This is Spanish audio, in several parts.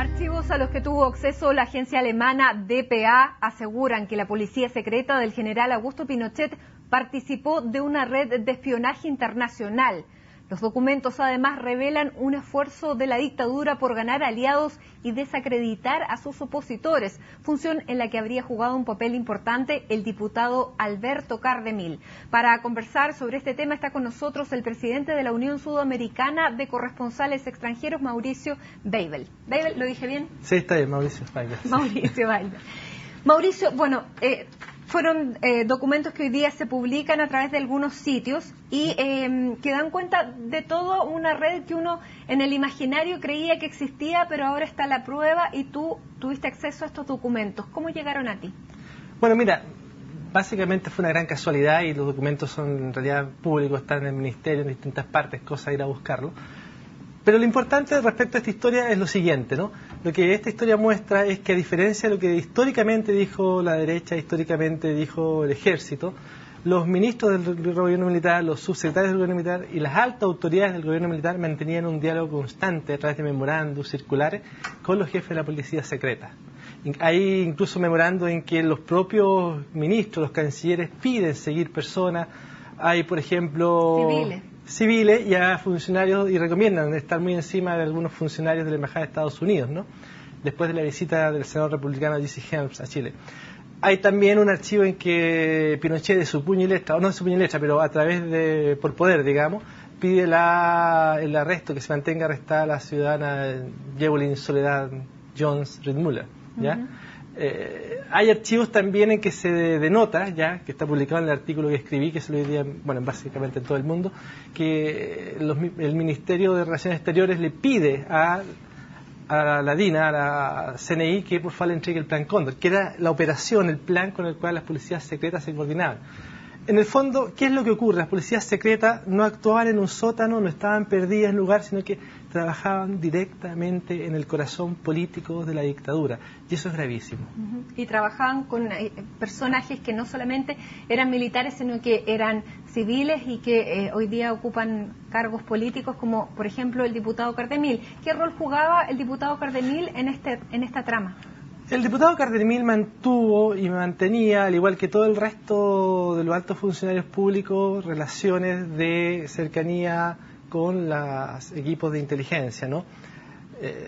Archivos a los que tuvo acceso la agencia alemana dpa aseguran que la policía secreta del general Augusto Pinochet participó de una red de espionaje internacional. Los documentos además revelan un esfuerzo de la dictadura por ganar aliados y desacreditar a sus opositores, función en la que habría jugado un papel importante el diputado Alberto Cardemil. Para conversar sobre este tema está con nosotros el presidente de la Unión Sudamericana de Corresponsales Extranjeros, Mauricio Weibel. ¿Weibel, lo dije bien? Sí, está bien, Mauricio Weibel. Mauricio Weibel. Mauricio, bueno, fueron documentos que hoy día se publican a través de algunos sitios y que dan cuenta de toda una red que uno en el imaginario creía que existía, pero ahora está la prueba y tú tuviste acceso a estos documentos. ¿Cómo llegaron a ti? Bueno, mira, básicamente fue una gran casualidad y los documentos son en realidad públicos, están en el ministerio, en distintas partes, cosa de ir a buscarlo. Pero lo importante respecto a esta historia es lo siguiente, ¿no? Lo que esta historia muestra es que a diferencia de lo que históricamente dijo la derecha, históricamente dijo el ejército, los ministros del gobierno militar, los subsecretarios del gobierno militar y las altas autoridades del gobierno militar mantenían un diálogo constante a través de memorandos circulares con los jefes de la policía secreta. Hay incluso memorandos en que los propios ministros, los cancilleres piden seguir personas. Hay, por ejemplo, civiles y a funcionarios, y recomiendan estar muy encima de algunos funcionarios de la Embajada de Estados Unidos, ¿no? Después de la visita del senador republicano Jesse Helms a Chile. Hay también un archivo en que Pinochet, de su puño y letra, o no de su puño y letra, pero a través de, por poder, digamos, pide el arresto, que se mantenga arrestada la ciudadana Evelyn Soledad Jones Rittmuller, ¿ya? Hay archivos también en que se denota, ya que está publicado en el artículo que escribí, que se lo diría, bueno, básicamente en todo el mundo, que el Ministerio de Relaciones Exteriores le pide a la DINA, a la CNI, que por favor le entregue el Plan Cóndor, que era la operación, el plan con el cual las policías secretas se coordinaban. En el fondo, ¿qué es lo que ocurre? Las policías secretas no actuaban en un sótano, no estaban perdidas en lugar, sino que trabajaban directamente en el corazón político de la dictadura. Y eso es gravísimo. Y trabajaban con personajes que no solamente eran militares, sino que eran civiles y que hoy día ocupan cargos políticos, como por ejemplo el diputado Cardemil. ¿Qué rol jugaba el diputado Cardemil en esta trama? El diputado Cardemil mantuvo y mantenía, al igual que todo el resto de los altos funcionarios públicos, relaciones de cercanía con los equipos de inteligencia, ¿no?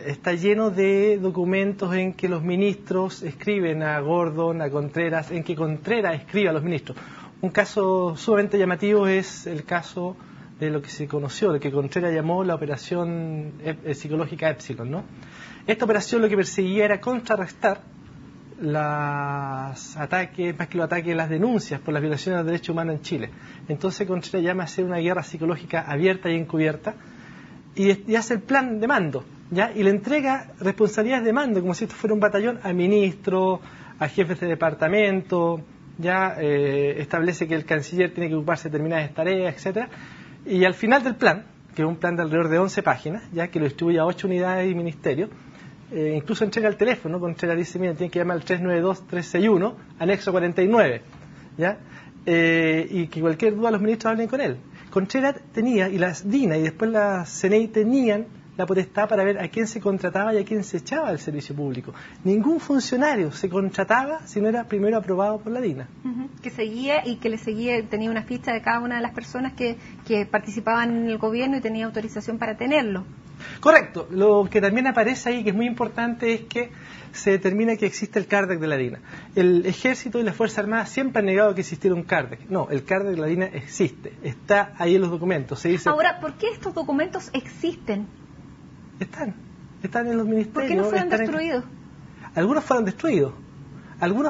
Está lleno de documentos en que los ministros escriben a Gordon, a Contreras, en que Contreras escribe a los ministros. Un caso sumamente llamativo es el caso de lo que se conoció, de que Contreras llamó la operación psicológica Epsilon, ¿no? Esta operación lo que perseguía era contrarrestar los ataques, más que los ataques, las denuncias por las violaciones de los derechos humanos en Chile. Entonces Contreras llama a hacer una guerra psicológica abierta y encubierta y hace el plan de mando, ¿ya? Y le entrega responsabilidades de mando, como si esto fuera un batallón, a ministros, a jefes de departamento, ya establece que el canciller tiene que ocuparse de determinadas tareas, etcétera. Y al final del plan, que es un plan de alrededor de 11 páginas, ya que lo distribuye a 8 unidades y ministerios, incluso entrega el teléfono. Contreras dice, mira, tiene que llamar al 392-361, anexo 49, ¿ya? Y que cualquier duda los ministros hablen con él. Contreras tenía, y las DINA y después la CNI tenían la potestad para ver a quién se contrataba y a quién se echaba del servicio público. Ningún funcionario se contrataba si no era primero aprobado por la DINA. Que seguía y que le seguía, tenía una ficha de cada una de las personas que participaban en el gobierno y tenía autorización para tenerlo. Correcto. Lo que también aparece ahí, que es muy importante, es que se determina que existe el CARDEC de la DINA. El Ejército y las Fuerzas Armadas siempre han negado que existiera un CARDEC. No, el CARDEC de la DINA existe, está ahí en los documentos. Se dice... Ahora, ¿por qué estos documentos existen? Están en los ministerios. ¿Por qué no fueron destruidos? Algunos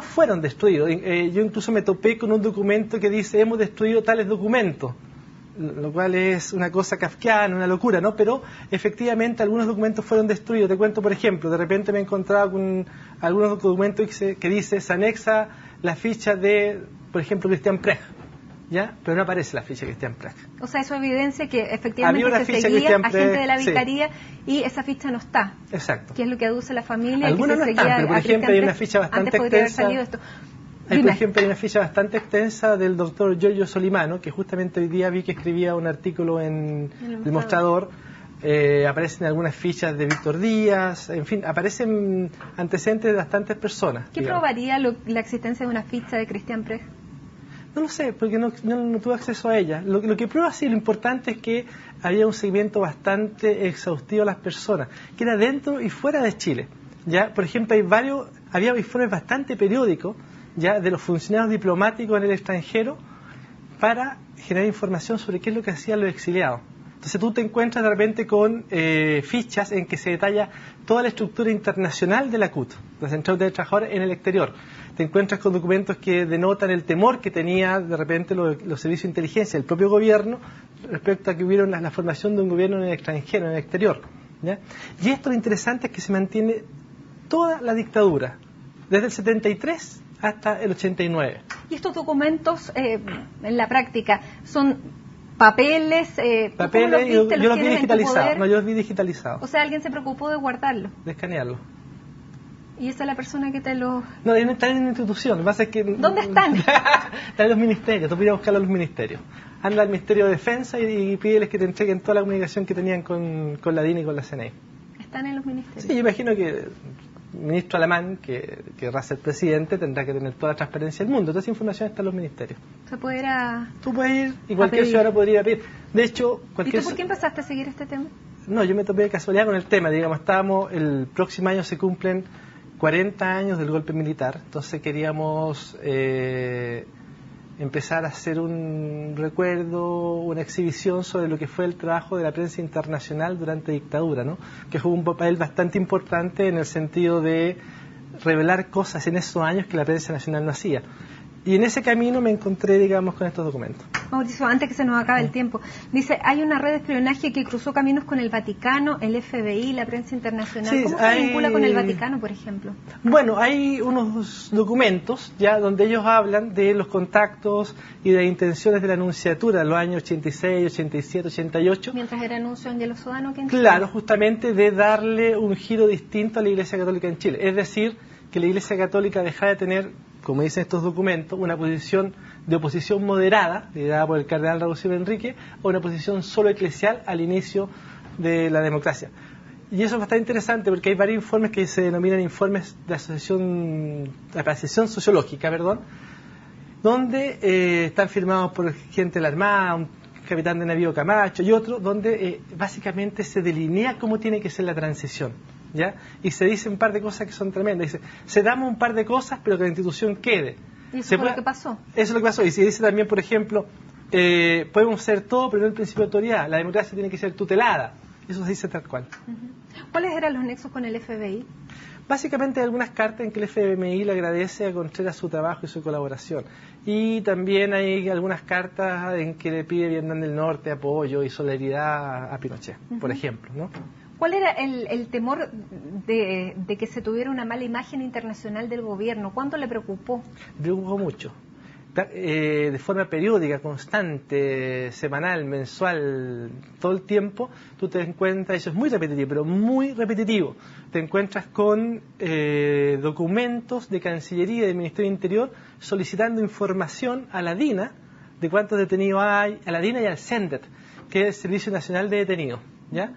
fueron destruidos. Yo incluso me topé con un documento que dice, hemos destruido tales documentos, lo cual es una cosa kafkiana, una locura, ¿no? Pero efectivamente algunos documentos fueron destruidos. Te cuento, por ejemplo, de repente me he encontrado con algunos documentos que dice, se anexa la ficha de, por ejemplo, Cristian Prech, ¿ya? Pero no aparece la ficha de Cristian Prech. O sea, eso evidencia que efectivamente se seguía a gente de la vicaría, sí. Y esa ficha no está. Exacto. Que es lo que aduce la familia. Algunos no están, pero por ejemplo hay una ficha bastante extensa. Hay, por ejemplo, una ficha bastante extensa del doctor Giorgio Solimano, que justamente hoy día vi que escribía un artículo en El Mostrador, aparecen algunas fichas de Víctor Díaz, en fin, aparecen antecedentes de bastantes personas. ¿Qué probaría la existencia de una ficha de Cristian Prez? No lo sé, porque no tuve acceso a ella. Lo que prueba sí, lo importante es que había un seguimiento bastante exhaustivo a las personas, que era dentro y fuera de Chile. Ya, por ejemplo, había informes bastante periódicos ya de los funcionarios diplomáticos en el extranjero para generar información sobre qué es lo que hacían los exiliados. Entonces tú te encuentras de repente con fichas en que se detalla toda la estructura internacional de la CUT, la Central de Trabajadores en el exterior. Te encuentras con documentos que denotan el temor que tenía de repente los servicios de inteligencia, el propio gobierno, respecto a que hubiera la formación de un gobierno en el extranjero, en el exterior. ¿Ya? Y esto lo interesante es que se mantiene toda la dictadura, desde el 73 hasta el 89. ¿Y estos documentos, en la práctica, son papeles? Papeles, yo los vi digitalizados. No, yo los vi digitalizados. O sea, alguien se preocupó de guardarlo. De escanearlo. ¿Y esa es la persona que te los...? No, ellos no están en la institución. Lo que pasa es que... ¿Dónde están? Están en los ministerios. Tú podrías buscarlos en los ministerios. Anda al Ministerio de Defensa y pídeles que te entreguen toda la comunicación que tenían con la DIN y con la CNI. ¿Están en los ministerios? Sí, yo imagino que el ministro alemán, que querrá ser presidente, tendrá que tener toda la transparencia del mundo. Toda esa información está en los ministerios. ¿Se puede ir a...? Tú puedes ir y cualquier ciudadano podría pedir. De hecho, cualquier... ¿Y tú por qué empezaste a seguir este tema? No, yo me topé de casualidad con el tema. Digamos, el próximo año se cumplen 40 años del golpe militar, entonces queríamos empezar a hacer un recuerdo, una exhibición sobre lo que fue el trabajo de la prensa internacional durante la dictadura, ¿no? Que jugó un papel bastante importante en el sentido de revelar cosas en esos años que la prensa nacional no hacía. Y en ese camino me encontré, digamos, con estos documentos. Mauricio, antes que se nos acabe el tiempo, dice, hay una red de espionaje que cruzó caminos con el Vaticano, el FBI, la prensa internacional. Sí, ¿cómo se vincula con el Vaticano, por ejemplo? Bueno, hay unos documentos ya donde ellos hablan de los contactos y de intenciones de la Nunciatura en los años 86, 87, 88. Mientras era anuncio Angelo Sodano que en Chile. Claro, justamente de darle un giro distinto a la Iglesia Católica en Chile. Es decir, que la Iglesia Católica dejara de tener, como dicen estos documentos, una posición de oposición moderada, liderada por el cardenal Raúl Silva Enrique, o una posición solo eclesial al inicio de la democracia. Y eso es bastante interesante porque hay varios informes que se denominan informes de apreciación sociológica, donde están firmados por gente de la Armada, un capitán de navío Camacho y otro, donde básicamente se delinea cómo tiene que ser la transición. ¿Ya? Y se dice un par de cosas que son tremendas. Dice, se damos un par de cosas, pero que la institución quede. ¿Y eso fue lo que pasó? Eso es lo que pasó. Y se dice también, por ejemplo, podemos ser todo, pero no el principio de autoridad. La democracia tiene que ser tutelada. Eso se dice tal cual. ¿Cuáles eran los nexos con el FBI? Básicamente hay algunas cartas en que el FMI le agradece a Contreras su trabajo y su colaboración. Y también hay algunas cartas en que le pide Vietnam del Norte apoyo y solidaridad a Pinochet, por ejemplo, ¿no? ¿Cuál era el temor de que se tuviera una mala imagen internacional del gobierno? ¿Cuánto le preocupó? Me preocupó mucho. De forma periódica, constante, semanal, mensual, todo el tiempo, tú te encuentras, eso es muy repetitivo, pero muy repetitivo, te encuentras con documentos de Cancillería y del Ministerio del Interior solicitando información a la DINA de cuántos detenidos hay, a la DINA y al CENDET, que es el Servicio Nacional de Detenidos, ¿ya?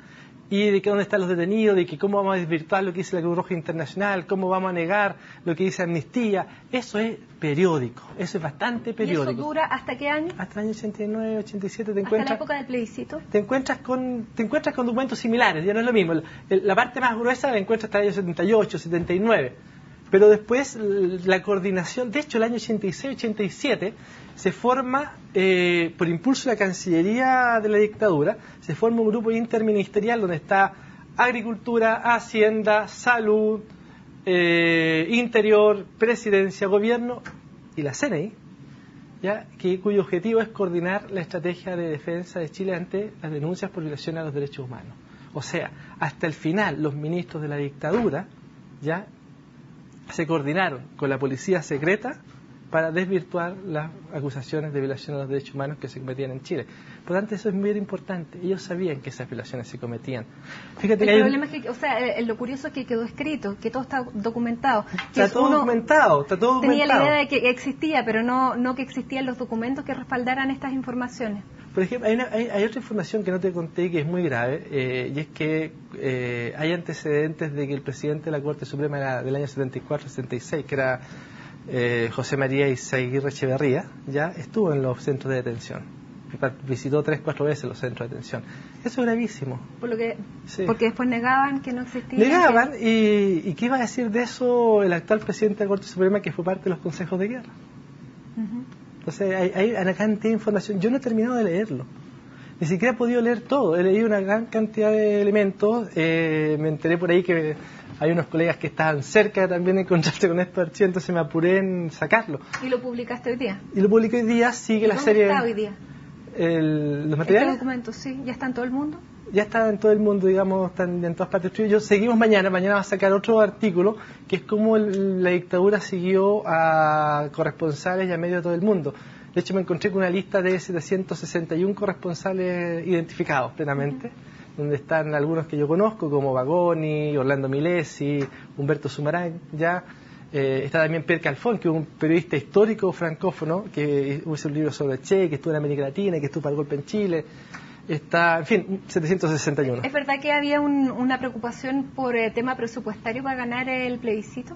Y de que dónde están los detenidos, de que cómo vamos a desvirtuar lo que dice la Cruz Roja Internacional, cómo vamos a negar lo que dice Amnistía. Eso es periódico, eso es bastante periódico. ¿Y eso dura hasta qué año? Hasta el año 89, 87 te encuentras... ¿Hasta la época del plebiscito? Te encuentras con documentos similares, ya no es lo mismo. La parte más gruesa la encuentras hasta el año 78, 79. Pero después la coordinación, de hecho el año 86, 87, se forma, por impulso de la Cancillería de la dictadura, se forma un grupo interministerial donde está Agricultura, Hacienda, Salud, Interior, Presidencia, Gobierno y la CNI, ¿ya? Cuyo objetivo es coordinar la estrategia de defensa de Chile ante las denuncias por violación a los derechos humanos. O sea, hasta el final los ministros de la dictadura ya se coordinaron con la policía secreta para desvirtuar las acusaciones de violación a los derechos humanos que se cometían en Chile. Por lo tanto, eso es muy importante. Ellos sabían que esas violaciones se cometían. Fíjate el problema es que, o sea, lo curioso es que quedó escrito, que todo está documentado. Está todo documentado, está todo documentado. Tenía la idea de que existía, pero no que existían los documentos que respaldaran estas informaciones. Por ejemplo, hay otra información que no te conté que es muy grave, y es que hay antecedentes de que el presidente de la Corte Suprema del año 74-76, que era José María Izaguirre Echeverría, ya estuvo en los centros de detención. Visitó 3-4 veces los centros de detención. Eso es gravísimo. Porque después negaban que no existía. Negaban, y ¿qué iba a decir de eso el actual presidente de la Corte Suprema, que fue parte de los consejos de guerra? Entonces hay una cantidad de información. Yo no he terminado de leerlo. Ni siquiera he podido leer todo. He leído una gran cantidad de elementos. Me enteré por ahí que hay unos colegas que estaban cerca también de encontrarse con estos archivos, entonces me apuré en sacarlo. ¿Y lo publicaste hoy día? Y lo publiqué hoy día, sigue la serie. ¿Dónde está hoy día? Los materiales. ¿Este documento, sí? ¿Ya está en todo el mundo? Ya está en todo el mundo, digamos, están en todas partes. Yo seguimos mañana va a sacar otro artículo que es cómo la dictadura siguió a corresponsales y a medios de todo el mundo. De hecho, me encontré con una lista de 761 corresponsales identificados plenamente, donde están algunos que yo conozco, como Bagoni, Orlando Milesi, Humberto Sumarán, ya. Está también Pierre Calfón, que es un periodista histórico francófono, que hizo un libro sobre Che, que estuvo en América Latina, que estuvo para el golpe en Chile. Está, en fin, 761. ¿Es verdad que había una preocupación por tema presupuestario para ganar el plebiscito?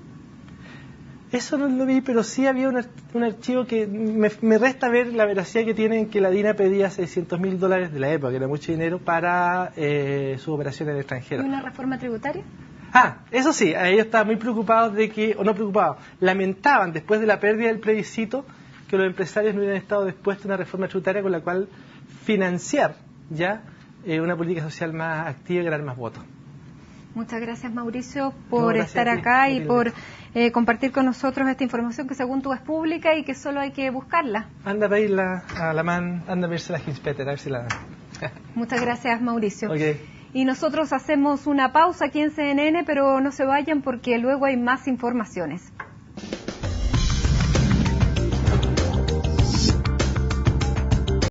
Eso no lo vi, pero sí había un archivo que me resta ver la veracidad que tiene en que la DINA pedía $600.000 de la época, que era mucho dinero, para sus operaciones en el extranjero. ¿Y una reforma tributaria? Eso sí, ellos estaban muy preocupados lamentaban después de la pérdida del plebiscito que los empresarios no hubieran estado dispuestos a una reforma tributaria con la cual financiar ya una política social más activa y ganar más votos. Muchas gracias, Mauricio, por estar acá y por compartir con nosotros esta información que según tú es pública y que solo hay que buscarla. Anda a pedirla a la man, anda a pedirse la Hinspeter, a ver si la dan. Muchas gracias, Mauricio. Okay. Y nosotros hacemos una pausa aquí en CNN, pero no se vayan porque luego hay más informaciones.